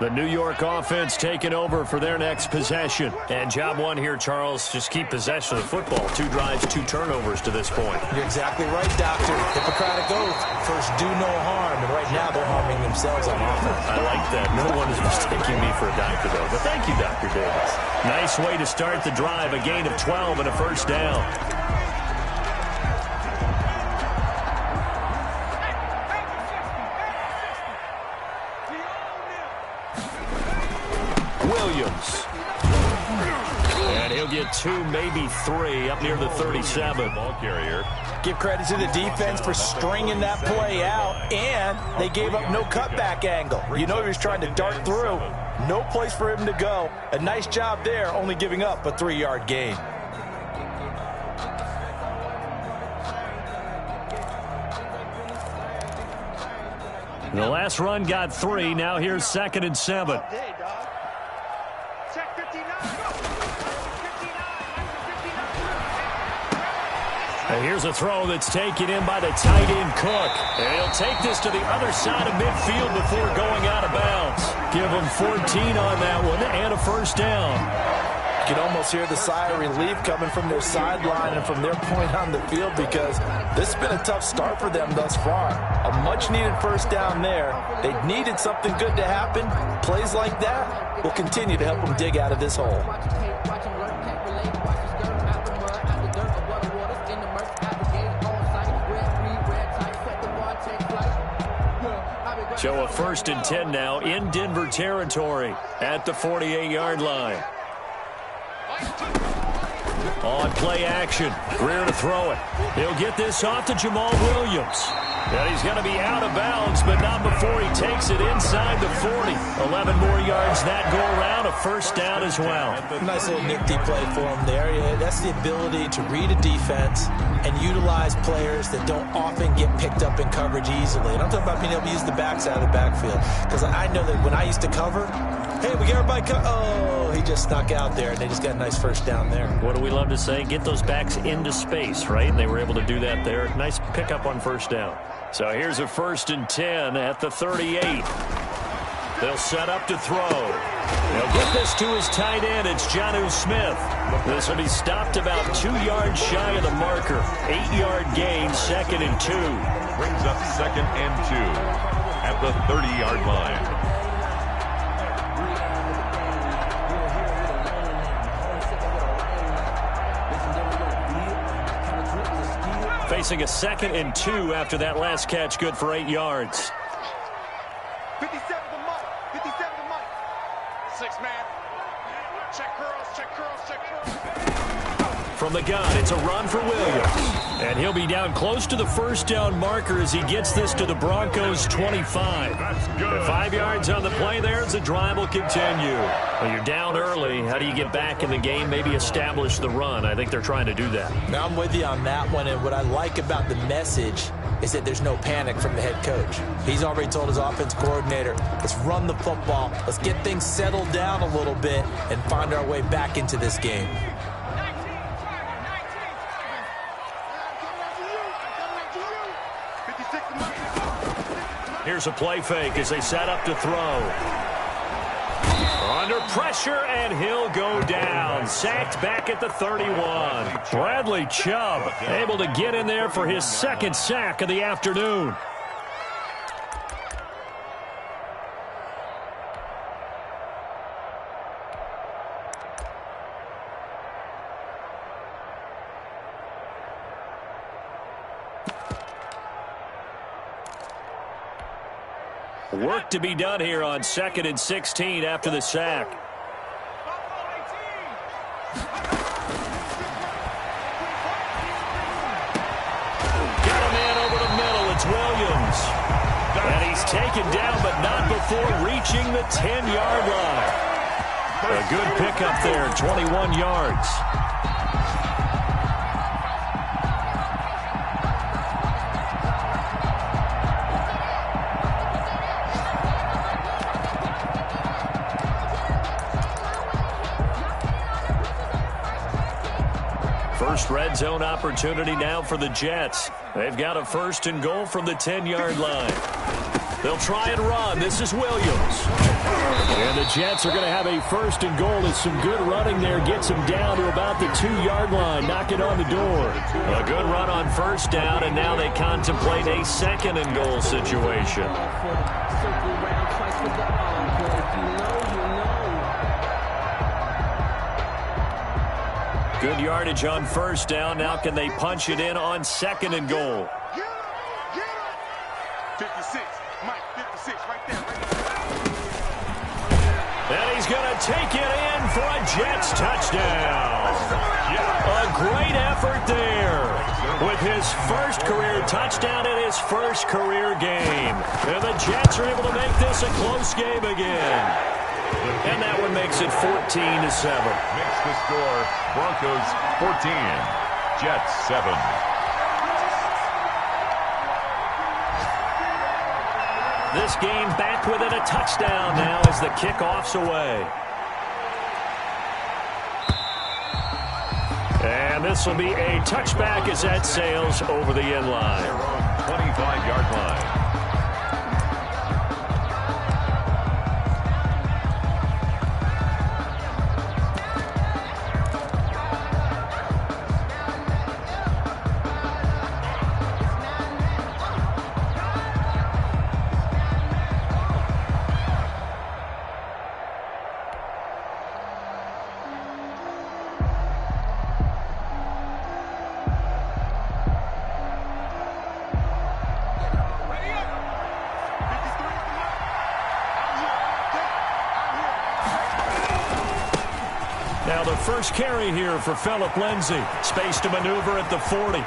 The New York offense taking over for their next possession. And job one here, Charles, just keep possession of the football. 2 drives, 2 turnovers to this point. You're exactly right, Doctor. Hippocratic oath. First, do no harm. And right now, they're harming themselves on offense. I like that. No one is mistaking me for a doctor, though. But thank you, Dr. Davis. Nice way to start the drive. A gain of 12 and a first down. Williams. And he'll get 2, maybe 3 up near the 37. Ball carrier. Give credit to the defense for stringing that play out, and they gave up no cutback angle. You know he was trying to dart through. No place for him to go. A nice job there, only giving up a 3-yard gain. The last run got 3. Now here's 2nd and 7. And here's a throw that's taken in by the tight end Cook. And he'll take this to the other side of midfield before going out of bounds. Give him 14 on that one and a first down. You can almost hear the sigh of relief coming from their sideline and from their point on the field, because this has been a tough start for them thus far. A much-needed first down there. They needed something good to happen. Plays like that will continue to help them dig out of this hole. So a 1st and 10 now in Denver territory at the 48-yard line. On play action, Greer to throw it. He'll get this off to Jamal Williams. And he's going to be out of bounds, but not before he takes it inside the 40. 11 more yards that go around, a first down as well. Nice little nifty play for him there. Yeah, that's the ability to read a defense and utilize players that don't often get picked up in coverage easily. And I'm talking about being able to use the backside of the backfield. Because I know that when I used to cover, hey, we get everybody oh, he just snuck out there, and they just got a nice first down there. What do we love to say? Get those backs into space, right? And they were able to do that there. Nice pickup on first down. So here's a 1st and 10 at the 38. They'll set up to throw. They'll get this to his tight end. It's Jonnu Smith. This will be stopped about 2 yards shy of the marker. 8-yard gain, 2nd and 2. Brings up 2nd and 2 at the 30-yard line. Facing a 2nd and 2 after that last catch, good for 8 yards. 57 to Mike. 57 to Mike. 6 man. Check curls, check curls, check curls. From the gun, it's a run for Williams. And he'll be down close to the first down marker as he gets this to the Broncos' 25. The 5 yards on the play there as the drive will continue. Well, you're down early. How do you get back in the game, maybe establish the run? I think they're trying to do that. Now, I'm with you on that one, and what I like about the message is that there's no panic from the head coach. He's already told his offense coordinator, let's run the football, let's get things settled down a little bit and find our way back into this game. Here's a play fake as they set up to throw. Under pressure, and he'll go down. Sacked back at the 31. Bradley Chubb able to get in there for his 2nd sack of the afternoon. Work to be done here on 2nd and 16 after the sack. Got a man over the middle. It's Williams. And he's taken down, but not before reaching the 10-yard line. A good pickup there, 21 yards. First red zone opportunity now for the Jets. They've got a 1st and goal from the 10-yard line. They'll try and run. This is Williams. And the Jets are going to have a first and goal. It's some good running there. Gets them down to about the 2-yard line. Knock it on the door. A good run on first down, and now they contemplate a second and goal situation. Good yardage on first down. Now can they punch it in on second and goal? 56. Mike, 56, right there. And he's going to take it in for a Jets touchdown. A great effort there with his first career touchdown in his first career game. And the Jets are able to make this a close game again. And that one makes it 14-7. Makes the score Broncos 14, Jets 7. This game back within a touchdown now as the kickoff's away. And this will be a touchback as that sails over the end line. They're on 25-yard line. Now the first carry here for Phillip Lindsay. Space to maneuver at the 40.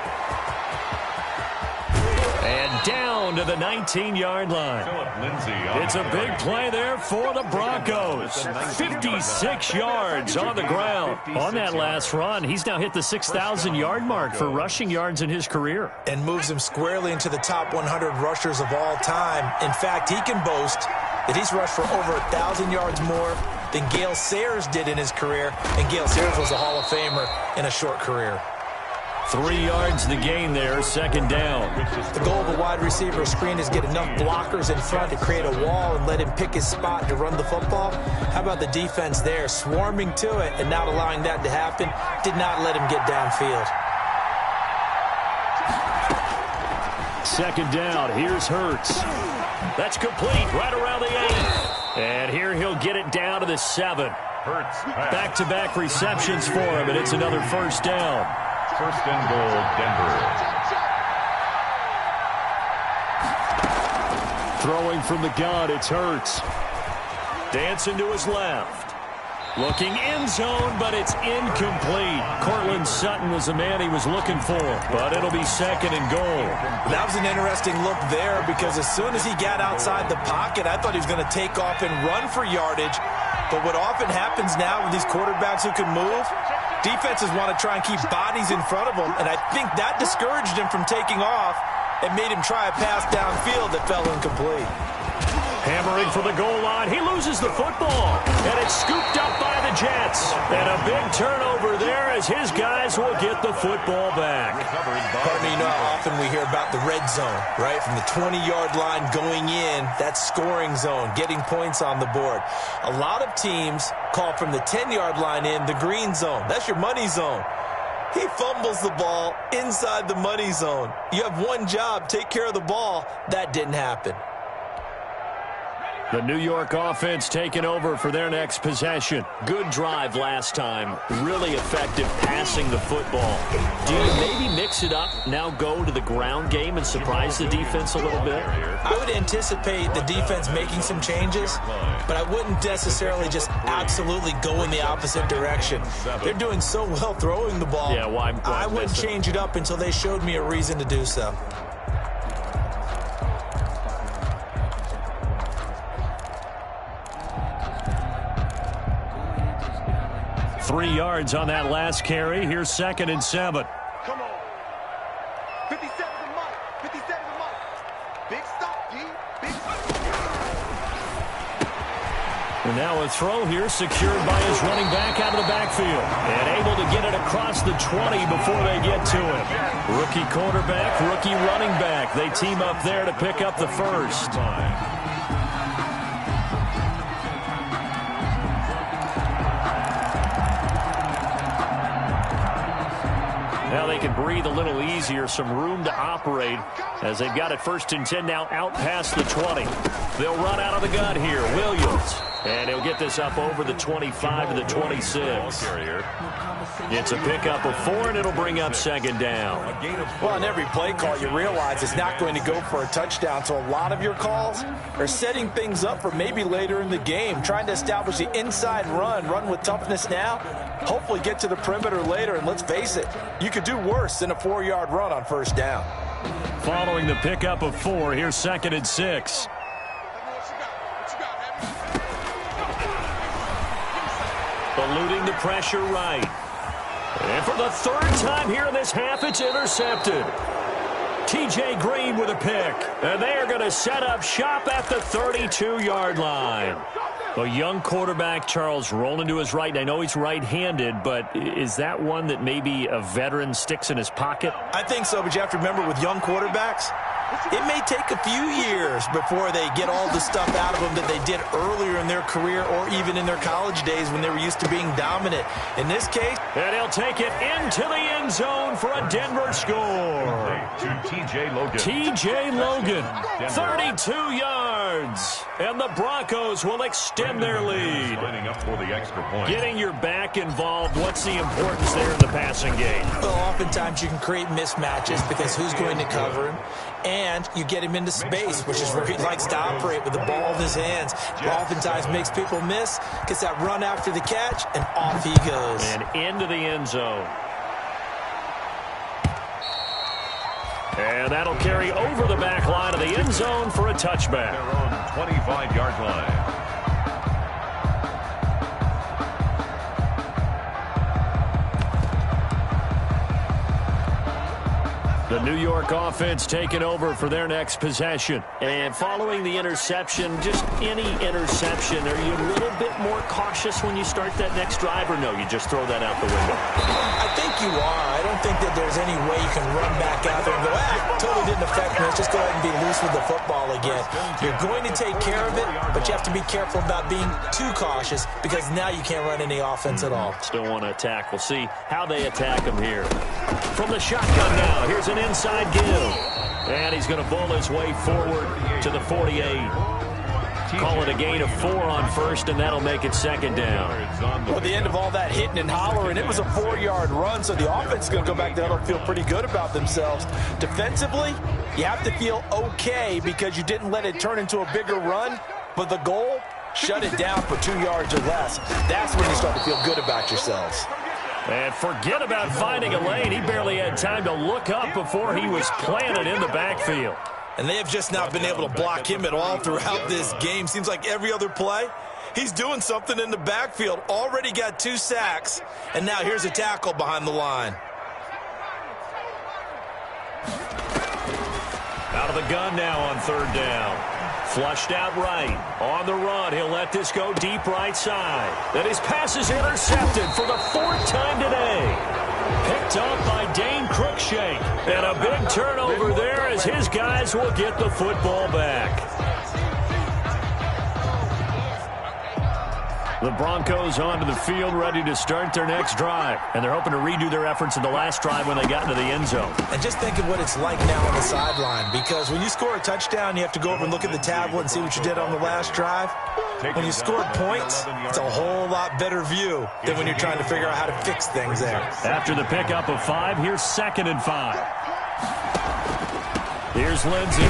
And down to the 19-yard line. Phillip Lindsay. It's a big play there for the Broncos. 56 yards on the ground. On that last run, he's now hit the 6,000-yard mark for rushing yards in his career. And moves him squarely into the top 100 rushers of all time. In fact, he can boast that he's rushed for over 1,000 yards more than Gale Sayers did in his career, and Gale Sayers was a Hall of Famer in a short career. 3 yards the gain there, second down. The goal of a wide receiver screen is get enough blockers in front to create a wall and let him pick his spot to run the football. How about the defense there, swarming to it and not allowing that to happen? Did not let him get downfield. Second down, here's Hurts. That's complete, right around the 8. And here he'll get it down to the 7. Hurts. Back-to-back receptions for him, and it's another first down. First and goal, Denver. Throwing from the gun, it's Hurts. Dancing to his left. Looking end zone, but it's incomplete. Cortland Sutton was the man he was looking for, but it'll be second and goal. That was an interesting look there because as soon as he got outside the pocket, I thought he was going to take off and run for yardage. But what often happens now with these quarterbacks who can move, defenses want to try and keep bodies in front of them, and I think that discouraged him from taking off and made him try a pass downfield that fell incomplete. Hammering for the goal line. He loses the football, and it's scooped up by the Jets. And a big turnover there as his guys will get the football back. Pardon me, you know how often we hear about the red zone, right? From the 20-yard line going in, that's scoring zone, getting points on the board. A lot of teams call from the 10-yard line in the green zone. That's your money zone. He fumbles the ball inside the money zone. You have one job, take care of the ball. That didn't happen. The New York offense taking over for their next possession. Good drive last time. Really effective passing the football. Do you maybe mix it up, now go to the ground game and surprise the defense a little bit? I would anticipate the defense making some changes, but I wouldn't necessarily just absolutely go in the opposite direction. They're doing so well throwing the ball. Yeah, why I wouldn't change it up until they showed me a reason to do so. 3 yards on that last carry. Here's second and 7. Come on. 57 to Mike. 57 to Mike. Big stop, D. Big stop. And now a throw here secured by his running back out of the backfield. And able to get it across the 20 before they get to him. Rookie quarterback, rookie running back. They team up there to pick up the first. Now they can breathe a little easier, some room to operate as they've got it 1st and 10 now out past the 20. They'll run out of the gun here. Williams. And he'll get this up over the 25 to the 26. It's a pickup of 4, and it'll bring up 2nd down. Well, on every play call, you realize it's not going to go for a touchdown, so a lot of your calls are setting things up for maybe later in the game, trying to establish the inside run with toughness now, hopefully get to the perimeter later, and let's face it, you could do worse than a 4-yard run on 1st down. Following the pickup of 4, here's 2nd and 6. Eluding the pressure right. And for the 3rd time here in this half, it's intercepted. T.J. Green with a pick. And they are going to set up shop at the 32-yard line. A young quarterback, Charles, rolling to his right. I know he's right-handed, but is that one that maybe a veteran sticks in his pocket? I think so, but you have to remember with young quarterbacks, it may take a few years before they get all the stuff out of them that they did earlier in their career or even in their college days when they were used to being dominant. In this case, and he'll take it into the end zone for a Denver score. To T.J. Logan. T.J. Logan, 32 yards. And the Broncos will extend their lead. Lining up for the extra point. Getting your back involved, what's the importance there in the passing game? Well, oftentimes you can create mismatches because who's going to cover him? And you get him into space, which is where he likes to operate with the ball in his hands. He oftentimes makes people miss, gets that run after the catch, and off he goes. And into the end zone. And that'll carry over the back line of the end zone for a touchback. Their own 25-yard line. The New York offense taking over for their next possession. And following the interception, just any interception, are you a little bit more cautious when you start that next drive, or no, you just throw that out the window? I think you are. I don't think that there's any way you can run back out there and go, totally didn't affect me. Let's just go ahead and be loose with the football again. You're going to take care of it, but you have to be careful about being too cautious because now you can't run any offense at all. Still want to attack. We'll see how they attack him here. From the shotgun now, here's an inside give. And he's going to bull his way forward to the 48. Call it a gain of 4 on 1st, and that'll make it 2nd down. Well, at the end of all that hitting and hollering, it was a 4-yard run, so the offense is going to go back there and feel pretty good about themselves. Defensively, you have to feel okay because you didn't let it turn into a bigger run, but the goal, shut it down for 2 yards or less. That's when you start to feel good about yourselves. And forget about finding a lane. He barely had time to look up before he was planted in the backfield. And they have just not been able to block him at all throughout this game. Seems like every other play, he's doing something in the backfield. Already got 2 sacks, and now here's a tackle behind the line. Out of the gun now on 3rd down. Flushed out right. On the run, he'll let this go deep right side. And his pass is intercepted for the 4th time today. Picked up by Dane Cruikshank. And a big turnover there as his guys will get the football back. The Broncos onto the field, ready to start their next drive. And they're hoping to redo their efforts in the last drive when they got into the end zone. And just think of what it's like now on the sideline. Because when you score a touchdown, you have to go over and look at the tablet and see what you did on the last drive. When you scored points, it's a whole lot better view than when you're trying to figure out how to fix things there. After the pickup of 5, here's 2nd and 5. Here's Lindsey.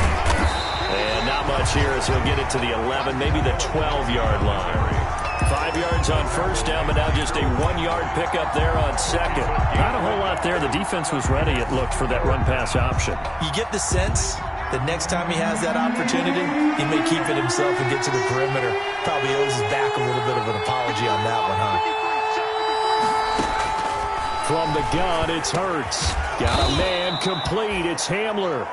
And not much here as he'll get it to the 11, maybe the 12-yard line. 5 yards on 1st down, but now just a 1-yard pickup there on 2nd. Not a whole lot there. The defense was ready, it looked, for that run-pass option. You get the sense that next time he has that opportunity, he may keep it himself and get to the perimeter. Probably owes his back a little bit of an apology on that one, huh? From the gun, it's Hurts. Got a man complete. It's Hamler.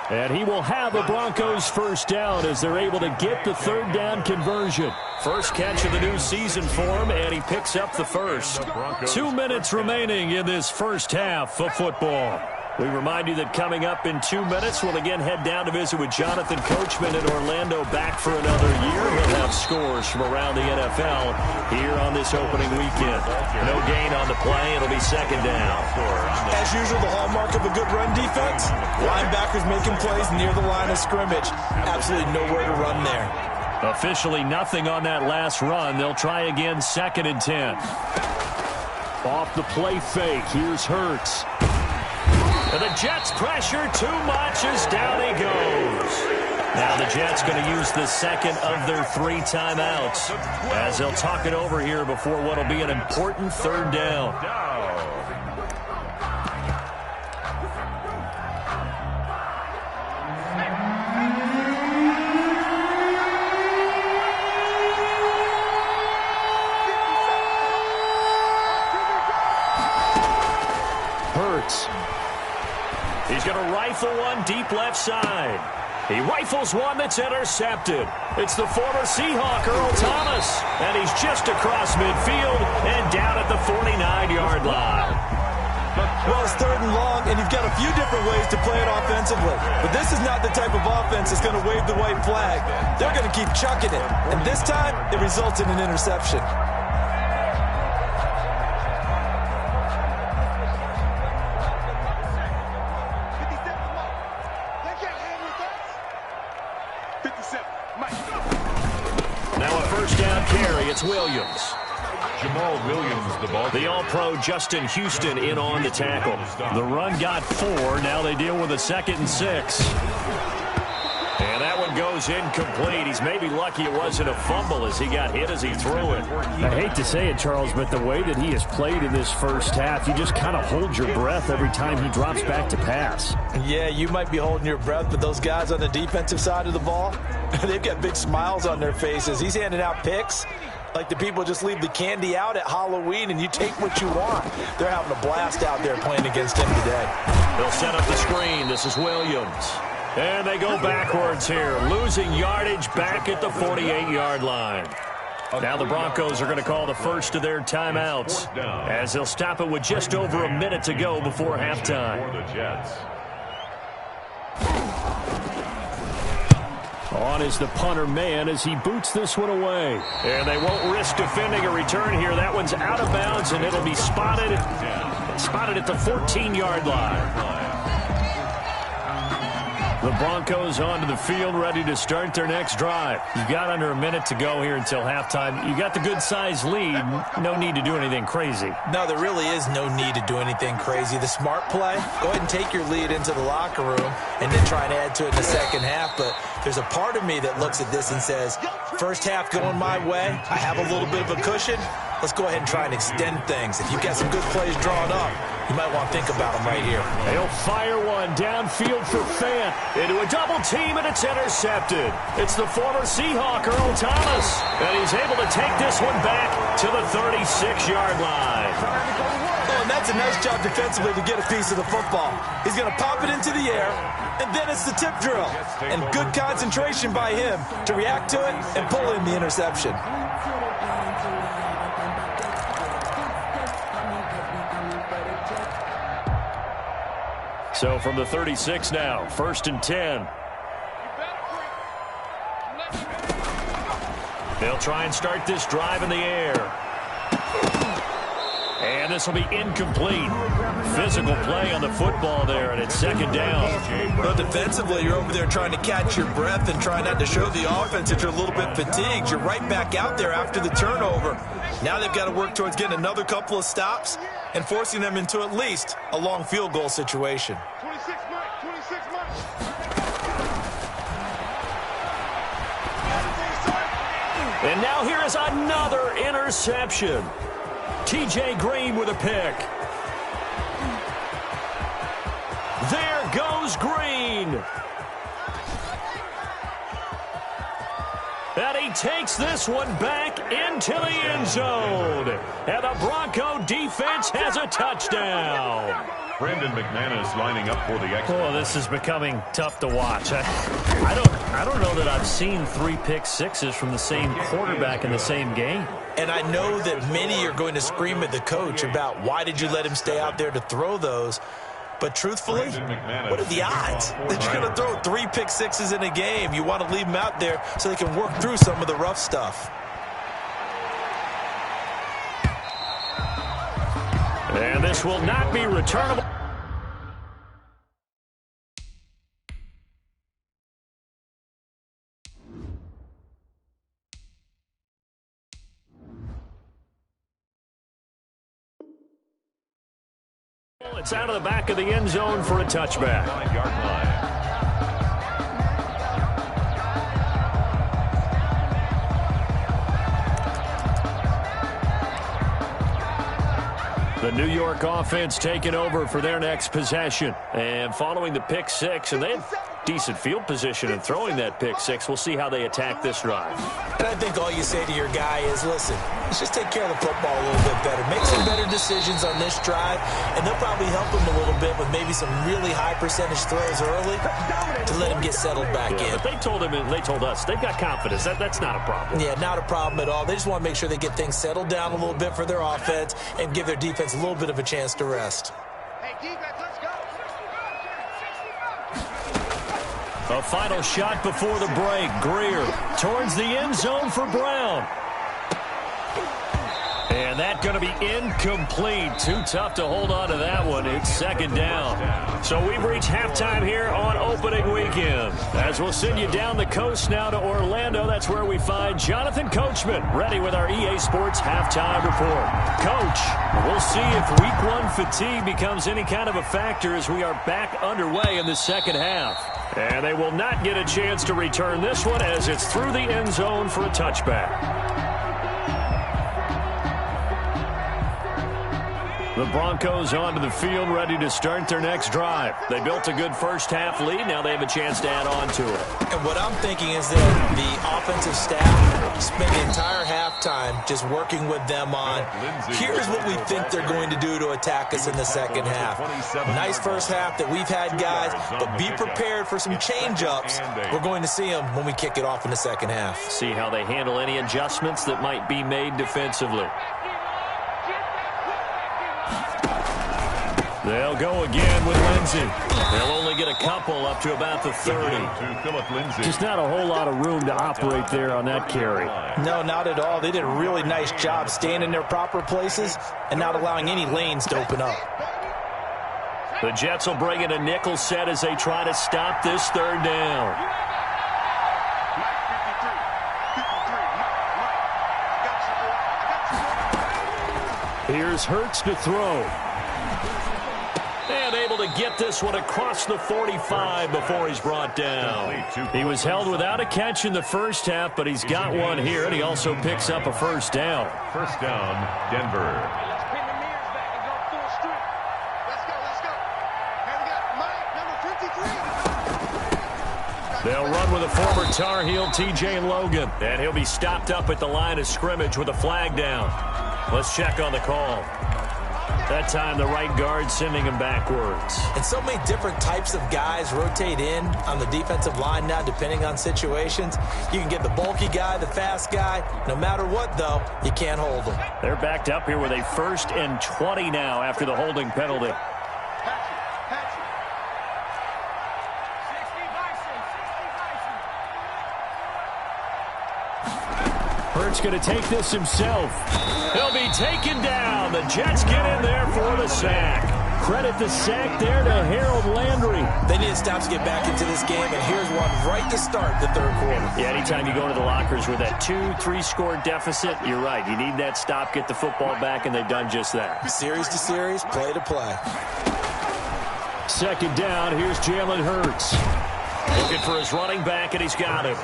And he will have the Broncos 1st down as they're able to get the 3rd down conversion. First catch of the new season for him, and he picks up the 1st. 2 minutes remaining in this first half of football. We remind you that coming up in 2 minutes, we'll again head down to visit with Jonathan Coachman in Orlando, back for another year. He'll have scores from around the NFL here on this opening weekend. No gain on the play. It'll be second down. As usual, the hallmark of a good run defense, linebackers making plays near the line of scrimmage. Absolutely nowhere to run there. Officially nothing on that last run. They'll try again, 2nd and 10. Off the play fake, here's Hurts. And the Jets pressure too much as down he goes. Now the Jets going to use the second of their 3 timeouts as they'll talk it over here before what will be an important 3rd down. Hurts. He's going to rifle one deep left side. He rifles one that's intercepted. It's the former Seahawk, Earl Thomas. And he's just across midfield and down at the 49-yard line. Well, it's 3rd and long, and you've got a few different ways to play it offensively. But this is not the type of offense that's going to wave the white flag. They're going to keep chucking it. And this time, it results in an interception. Now a 1st down carry. It's Williams. Jamal Williams, the ball. The All-Pro Justin Houston in on the tackle. The run got 4. Now they deal with a 2nd and 6. And that one goes incomplete. He's maybe lucky it wasn't a fumble as he got hit as he threw it. I hate to say it, Charles, but the way that he has played in this first half, you just kind of hold your breath every time he drops back to pass. Yeah, you might be holding your breath, but those guys on the defensive side of the ball, they've got big smiles on their faces. He's handing out picks like the people just leave the candy out at Halloween and you take what you want. They're having a blast out there playing against him today. They'll set up the screen. This is Williams. And they go backwards here, losing yardage back at the 48-yard line. Now the Broncos are going to call the first of their timeouts as they'll stop it with just over a minute to go before halftime. On is the punter man as he boots this one away. And they won't risk defending a return here. That one's out of bounds, and it'll be spotted at the 14-yard line. The Broncos onto the field, ready to start their next drive. You've got under a minute to go here until halftime. You got the good-sized lead. No need to do anything crazy. No, there really is no need to do anything crazy. The smart play, go ahead and take your lead into the locker room and then try and add to it in the second half. But there's a part of me that looks at this and says, first half going my way, I have a little bit of a cushion. Let's go ahead and try and extend things. If you've got some good plays drawn up, you might want to think about them right here. They'll fire one downfield for Fant into a double team, and it's intercepted. It's the former Seahawk, Earl Thomas, and he's able to take this one back to the 36-yard line. Oh, and that's a nice job defensively to get a piece of the football. He's going to pop it into the air, and then it's the tip drill. And good concentration by him to react to it and pull in the interception. So from the 36 now, 1st and 10. They'll try and start this drive in the air. And this will be incomplete. Physical play on the football there, and it's 2nd down. Well, defensively, you're over there trying to catch your breath and try not to show the offense that you're a little bit fatigued. You're right back out there after the turnover. Now they've got to work towards getting another couple of stops and forcing them into at least a long field goal situation. 26 months. And now here is another interception. T.J. Green with a pick. There goes Green. And he takes this one back into the end zone. And the Bronco defense has a touchdown. Brandon McManus lining up for the extra. Oh, this is becoming tough to watch. I don't know that I've seen 3 pick sixes from the same quarterback in the same game. And I know that many are going to scream at the coach about why did you let him stay out there to throw those. But truthfully, what are the odds that you're going to throw 3 pick sixes in a game? You want to leave them out there so they can work through some of the rough stuff. And this will not be returnable. It's out of the back of the end zone for a touchback. 9-yard line. The New York offense taking over for their next possession. And following the pick six, and they had decent field position in throwing that pick six. We'll see how they attack this drive. And I think all you say to your guy is, listen, let's just take care of the football a little bit better. Make some better decisions on this drive, and they'll probably help him a little bit with maybe some really high percentage throws early to let him get settled back in. But they told him, and they told us, they've got confidence. That's not a problem. Yeah, not a problem at all. They just want to make sure they get things settled down a little bit for their offense and give their defense a little bit of a chance to rest. Hey, defense, let's go. A final shot before the break. Greer towards the end zone for Brown. And that's going to be incomplete. Too tough to hold on to that one. It's second down. So we've reached halftime here on opening weekend. As we'll send you down the coast now to Orlando, that's where we find Jonathan Coachman, ready with our EA Sports halftime report. Coach, we'll see if week 1 fatigue becomes any kind of a factor as we are back underway in the second half. And they will not get a chance to return this one as it's through the end zone for a touchback. The Broncos onto the field, ready to start their next drive. They built a good first half lead. Now they have a chance to add on to it. And what I'm thinking is that the offensive staff spent the entire halftime just working with them on, here's what we think they're going to do to attack us in the second half. Nice first half that we've had, guys, but be prepared for some change-ups. We're going to see them when we kick it off in the second half. See how they handle any adjustments that might be made defensively. They'll go again with Lindsey. They'll only get a couple up to about the 30. Just not a whole lot of room to operate there on that carry. No, not at all. They did a really nice job staying in their proper places and not allowing any lanes to open up. The Jets will bring in a nickel set as they try to stop this third down. Here's Hurts to throw. And able to get this one across the 45 before he's brought down. He was held without a catch in the first half, but he's got one here, and he also picks up a first down. First down, Denver. Let's pin the mirrors back and go full strength. Let's go, let's go. Hey, we got Mike, number 53. They'll run with a former Tar Heel, TJ Logan, and he'll be stopped up at the line of scrimmage with a flag down. Let's check on the call. That time, the right guard sending him backwards. And so many different types of guys rotate in on the defensive line now, depending on situations. You can get the bulky guy, the fast guy. No matter what, though, you can't hold them. They're backed up here with a 1st and 20 now after the holding penalty. Hurts going to take this himself. He'll be taken down. The Jets get in there for the sack. Credit the sack there to Harold Landry. They need to stop to get back into this game, and here's one right to start the third quarter. Yeah, anytime you go into the lockers with that 2-3 score deficit, you're right. You need that stop, get the football back, and they've done just that. Series to series, play to play. Second down, here's Jalen Hurts. Looking for his running back, and he's got him.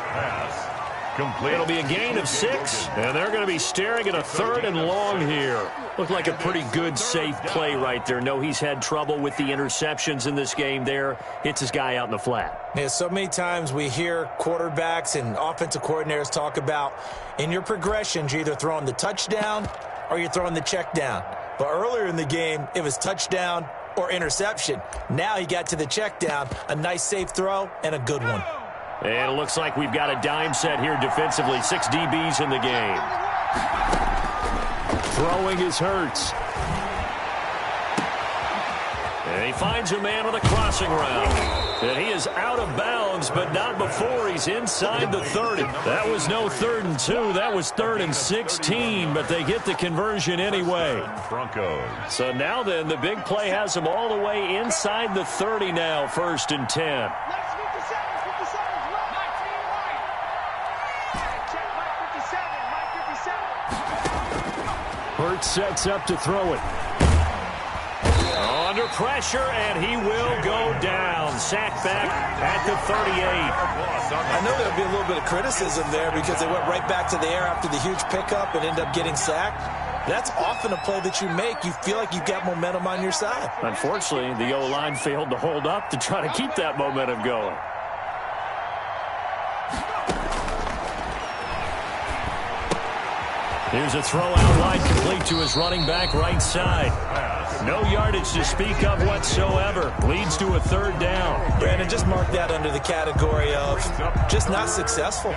Complete. It'll be a gain of 6, and they're going to be staring at a 3rd and long here. Looked like a pretty good, safe play right there. No, he's had trouble with the interceptions in this game there. Hits his guy out in the flat. Yeah, so many times we hear quarterbacks and offensive coordinators talk about in your progressions, you're either throwing the touchdown or you're throwing the check down. But earlier in the game, it was touchdown or interception. Now he got to the check down, a nice safe throw, and a good one. And it looks like we've got a dime set here defensively. 6 DBs in the game. Throwing is Hurts. And he finds a man with a crossing route. And he is out of bounds, but not before he's inside the 30. That was no 3rd and 2. That was 3rd and 16, but they get the conversion anyway. Broncos. So now then, the big play has them all the way inside the 30 now, 1st and 10. Hurts sets up to throw it. Under pressure, and he will go down. Sacked back at the 38. I know there'll be a little bit of criticism there because they went right back to the air after the huge pickup and end up getting sacked. That's often a play that you make. You feel like you've got momentum on your side. Unfortunately, the O-line failed to hold up to try to keep that momentum going. Here's a throw out wide, complete to his running back right side. No yardage to speak of whatsoever. Leads to a 3rd down. Brandon, just mark that under the category of just not successful.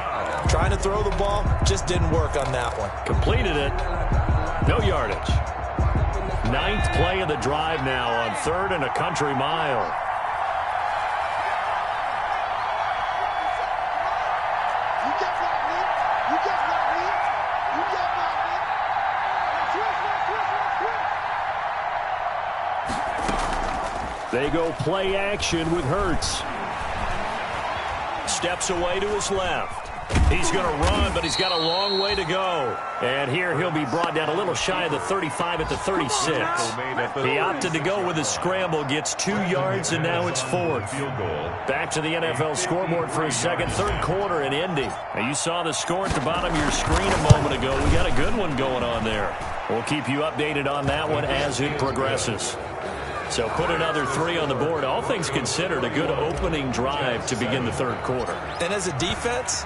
Trying to throw the ball, just didn't work on that one. Completed it. No yardage. 9th play of the drive now on 3rd and a country mile. They go play action with Hurts. Steps away to his left. He's going to run, but he's got a long way to go. And here he'll be brought down a little shy of the 35 at the 36. He opted to go with a scramble, gets 2 yards, and now it's 4th. Back to the NFL scoreboard for a second, 3rd quarter in Indy. Now you saw the score at the bottom of your screen a moment ago. We got a good one going on there. We'll keep you updated on that one as it progresses. So put another 3 on the board. All things considered, a good opening drive to begin the 3rd quarter. And as a defense,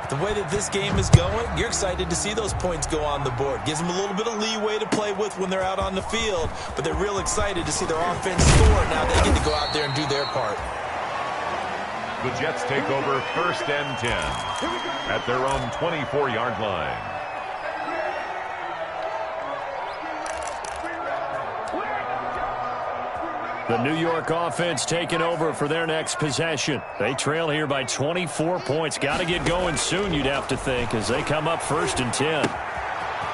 the way that this game is going, you're excited to see those points go on the board. Gives them a little bit of leeway to play with when they're out on the field, but they're real excited to see their offense score. Now they get to go out there and do their part. The Jets take over 1st and 10 at their own 24-yard line. The New York offense taking over for their next possession. They trail here by 24 points. Got to get going soon, you'd have to think, as they come up 1st and 10.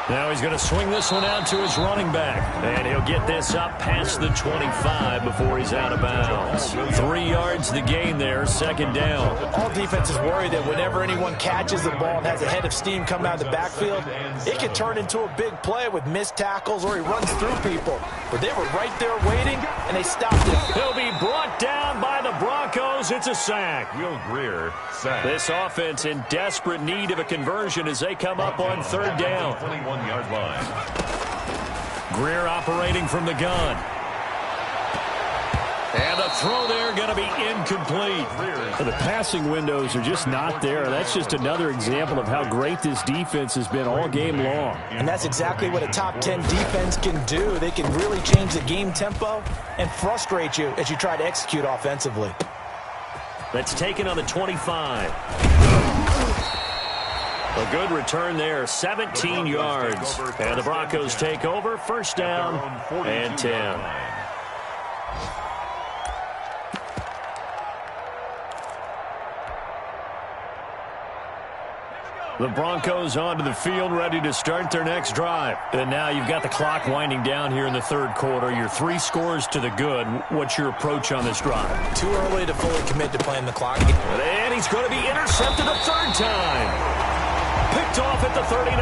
Now he's going to swing this one out to his running back. And he'll get this up past the 25 before he's out of bounds. 3 yards the gain there, 2nd down. All defenses worry that whenever anyone catches the ball and has a head of steam come out of the backfield, it can turn into a big play with missed tackles or he runs through people. But they were right there waiting, and they stopped him. He'll be brought down by the Broncos. It's a sack. Will Greer, sack. This offense in desperate need of a conversion as they come up on 3rd down. 21-yard line. Greer operating from the gun. And the throw there going to be incomplete. The passing windows are just not there. That's just another example of how great this defense has been all game long. And that's exactly what a top 10 defense can do. They can really change the game tempo and frustrate you as you try to execute offensively. That's taken on the 25. A good return there, 17 yards. And the Broncos take over, 1st down and 10. The Broncos onto the field, ready to start their next drive. And now you've got the clock winding down here in the 3rd quarter. Your 3 scores to the good. What's your approach on this drive? Too early to fully commit to playing the clock. And he's going to be intercepted a 3rd time. Picked off at the 39.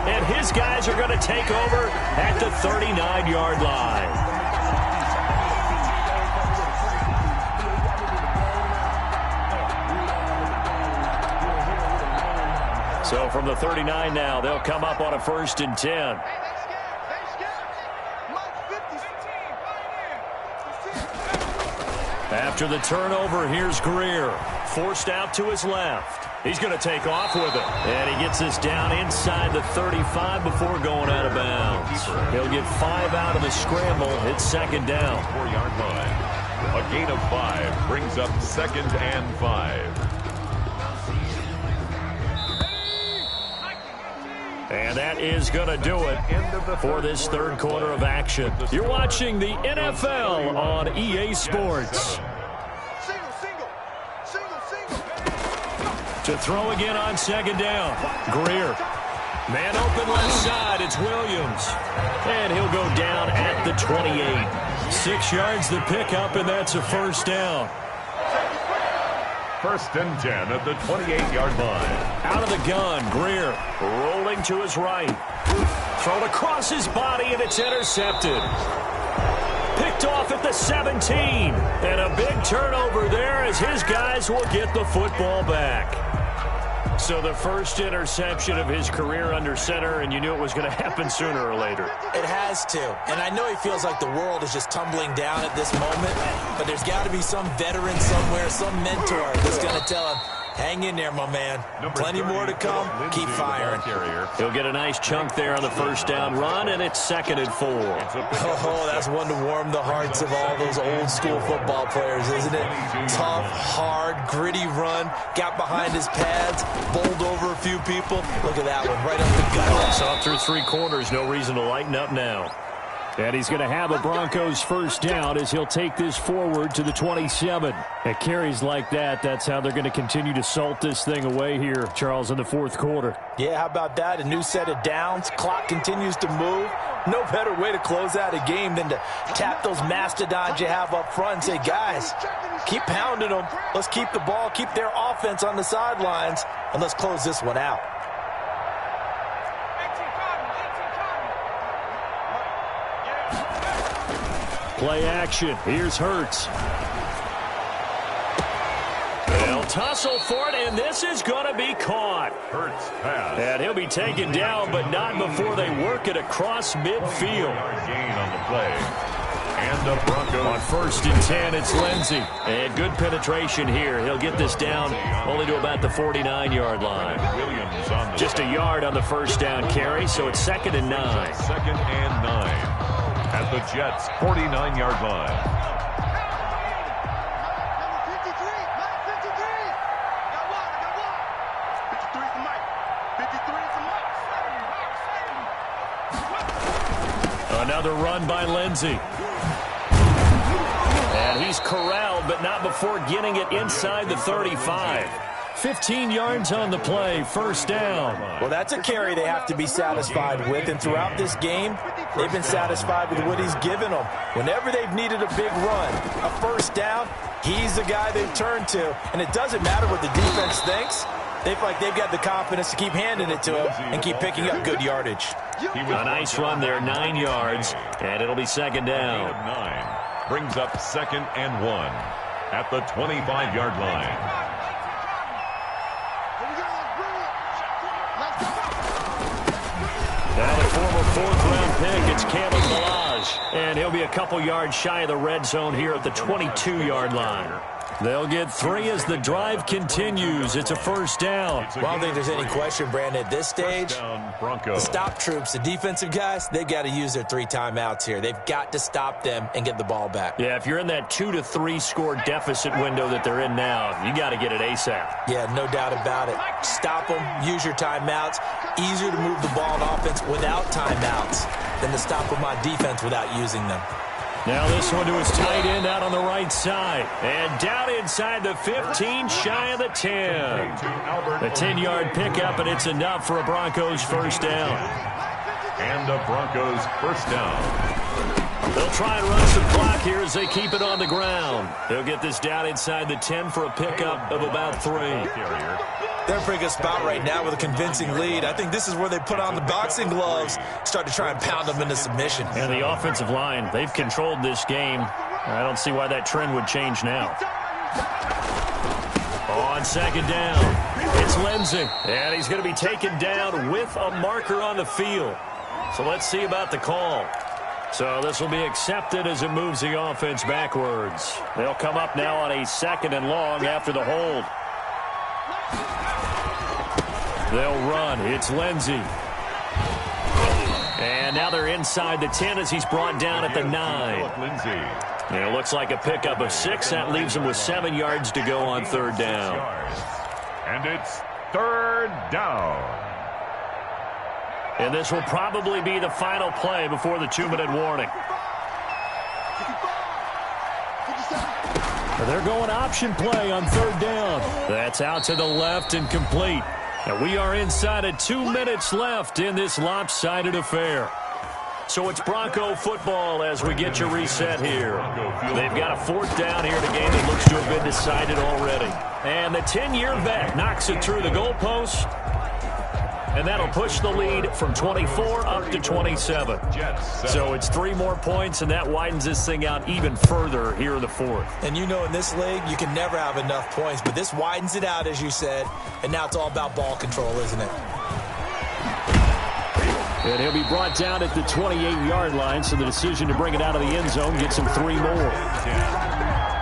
And his guys are going to take over at the 39-yard line. So from the 39 now, they'll come up on a 1st and 10. After the turnover, here's Greer. Forced out to his left. He's going to take off with it. And he gets this down inside the 35 before going out of bounds. He'll get 5 out of the scramble. It's 2nd down. 4-yard line. A gain of 5 brings up 2nd and 5. And that is going to do it for this third quarter of action. You're watching the NFL on EA Sports. To throw again on second down. Greer. Man open left side. It's Williams. And he'll go down at the 28. 6 yards the pickup, and that's a first down. First and 10 at the 28-yard line. Out of the gun, Greer rolling to his right. Thrown across his body, and it's intercepted. Picked off at the 17. And a big turnover there as his guys will get the football back. So the first interception of his career under center, and you knew it was going to happen sooner or later. It has to. And I know he feels like the world is just tumbling down at this moment, but there's got to be some veteran somewhere, some mentor that's going to tell him, hang in there, my man. Plenty more to come. Keep firing. He'll get a nice chunk there on the first down run, and it's 2nd and 4. Oh, that's one to warm the hearts of all those old school football players, isn't it? Tough, hard, gritty run. Got behind his pads, bowled over a few people. Look at that one, right up the gut. Saw through 3 quarters, no reason to lighten up now. And he's going to have a Broncos first down as he'll take this forward to the 27. At carries like that, that's how they're going to continue to salt this thing away here, Charles, in the fourth quarter. Yeah, how about that? A new set of downs. Clock continues to move. No better way to close out a game than to tap those mastodons you have up front and say, guys, keep pounding them. Let's keep the ball, keep their offense on the sidelines, and let's close this one out. Play action. Here's Hurts. They'll tussle for it, and this is going to be caught. Hurts pass. And he'll be taken down, but not before they work it across midfield. Gain on the play. And the Broncos. On 1st and 10, it's Lindsey. And good penetration here. He'll get this down only to about the 49-yard line. Williams on the Just a yard on the first down carry, so it's 2nd and 9. 2nd and 9. At the Jets' 49-yard line. Another run by Lindsey. And he's corralled, but not before getting it inside the 35. 15 yards on the play, first down. Well, that's a carry they have to be satisfied with, and throughout this game, they've been satisfied with what he's given them. Whenever they've needed a big run, a first down, he's the guy they've turned to, and it doesn't matter what the defense thinks. They feel like they've got the confidence to keep handing it to him and keep picking up good yardage. A nice run there, 9 yards, and it'll be 2nd down. 9 brings up 2nd and 1 at the 25-yard line. Now the former 4th-round pick, it's Caleb Balaj. And he'll be a couple yards shy of the red zone here at the 22-yard line. They'll get 3 as the drive continues. It's a first down. Well, I don't think there's any question, Brandon, at this stage. The stop troops, the defensive guys, they've got to use their 3 timeouts here. They've got to stop them and get the ball back. Yeah, if you're in that 2 to 3 score deficit window that they're in now, you got to get it ASAP. Yeah, no doubt about it. Stop them, use your timeouts. Easier to move the ball on offense without timeouts than to stop them on defense without using them. Now this one to his tight end out on the right side. And down inside the 15, shy of the 10. A 10-yard pickup, and it's enough for a Broncos first down. And a Broncos first down. They'll try and run some clock here as they keep it on the ground. They'll get this down inside the 10 for a pickup of about 3. They're in a pretty good spot right now with a convincing lead. I think this is where they put on the boxing gloves, start to try and pound them into submission. And the offensive line, they've controlled this game. I don't see why that trend would change now. On 2nd down, it's Lindsey. And he's going to be taken down with a marker on the field. So let's see about the call. So this will be accepted as it moves the offense backwards. They'll come up now on a 2nd and long after the hold. They'll run. It's Lindsey. And now they're inside the 10 as he's brought down at the 9. And it looks like a pickup of 6. That leaves him with 7 yards to go on 3rd down. And it's 3rd down. And this will probably be the final play before the 2-minute warning. They're going option play on 3rd down. That's out to the left and complete. And we are inside of 2 minutes left in this lopsided affair. So it's Bronco football as we get you reset here. They've got a 4th down here in a game that looks to have been decided already. And the 10-year vet knocks it through the goalpost. And that'll push the lead from 24 up to 27. So it's 3 more points, and that widens this thing out even further here in the 4th. And you know in this league, you can never have enough points, but this widens it out, as you said, and now it's all about ball control, isn't it? And he'll be brought down at the 28-yard line, so the decision to bring it out of the end zone gets him 3 more.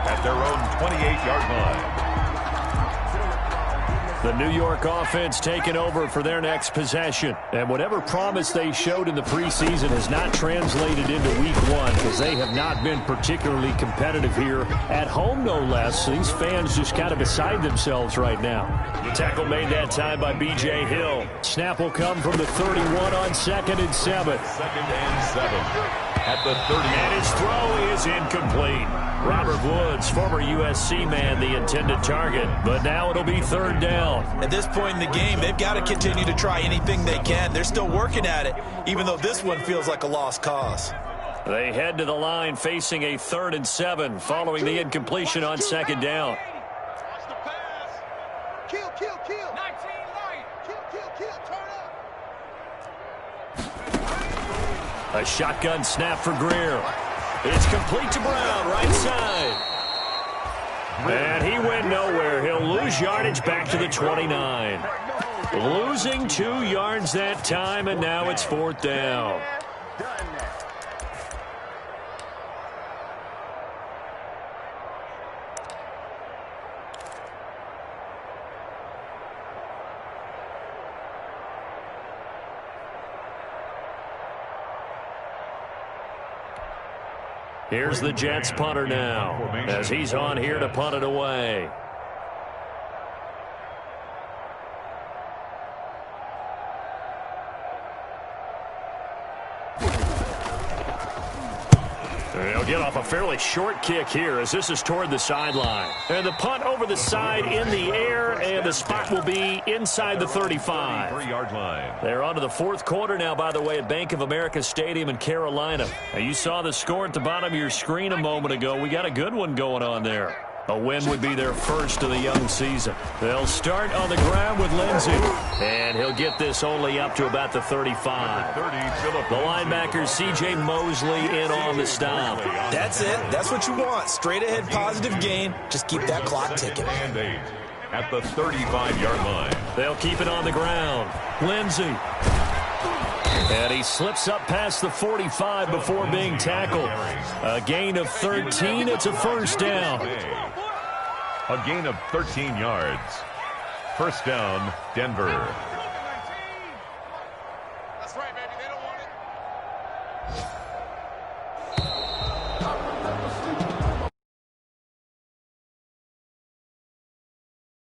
At their own 28-yard line. The New York offense taking over for their next possession. And whatever promise they showed in the preseason has not translated into week 1 because they have not been particularly competitive here at home, no less. These fans just kind of beside themselves right now. The tackle made that time by B.J. Hill. Snap will come from the 31 on 2nd and 7. 2nd and 7. At the 30. And his throw is incomplete. Robert Woods, former USC man, the intended target. But now it'll be 3rd down. At this point in the game, they've got to continue to try anything they can. They're still working at it, even though this one feels like a lost cause. They head to the line facing a 3rd and 7 following the incompletion on 2nd down. Watch the pass. Kill. 19 right. Kill. Turn up. A shotgun snap for Greer. It's complete to Brown, right side. And he went nowhere. He'll lose yardage back to the 29. Losing 2 yards that time, and now it's 4th down. Here's the Jets punter now, as he's on here to punt it away. They'll get off a fairly short kick here as this is toward the sideline. And the punt over the side in the air, and the spot will be inside the 35. 3-yard line. They're on to the 4th quarter now, by the way, at Bank of America Stadium in Carolina. Now, you saw the score at the bottom of your screen a moment ago. We got a good one going on there. A win would be their first of the young season. They'll start on the ground with Lindsey. And he'll get this only up to about the 35. The linebacker, C.J. Mosley, in on the stop. That's it. That's what you want. Straight ahead positive gain. Just keep that clock ticking. And 8 at the 35-yard line. They'll keep it on the ground. Lindsey. And he slips up past the 45 before being tackled. A gain of 13. It's a 1st down. A gain of 13 yards. 1st down, Denver.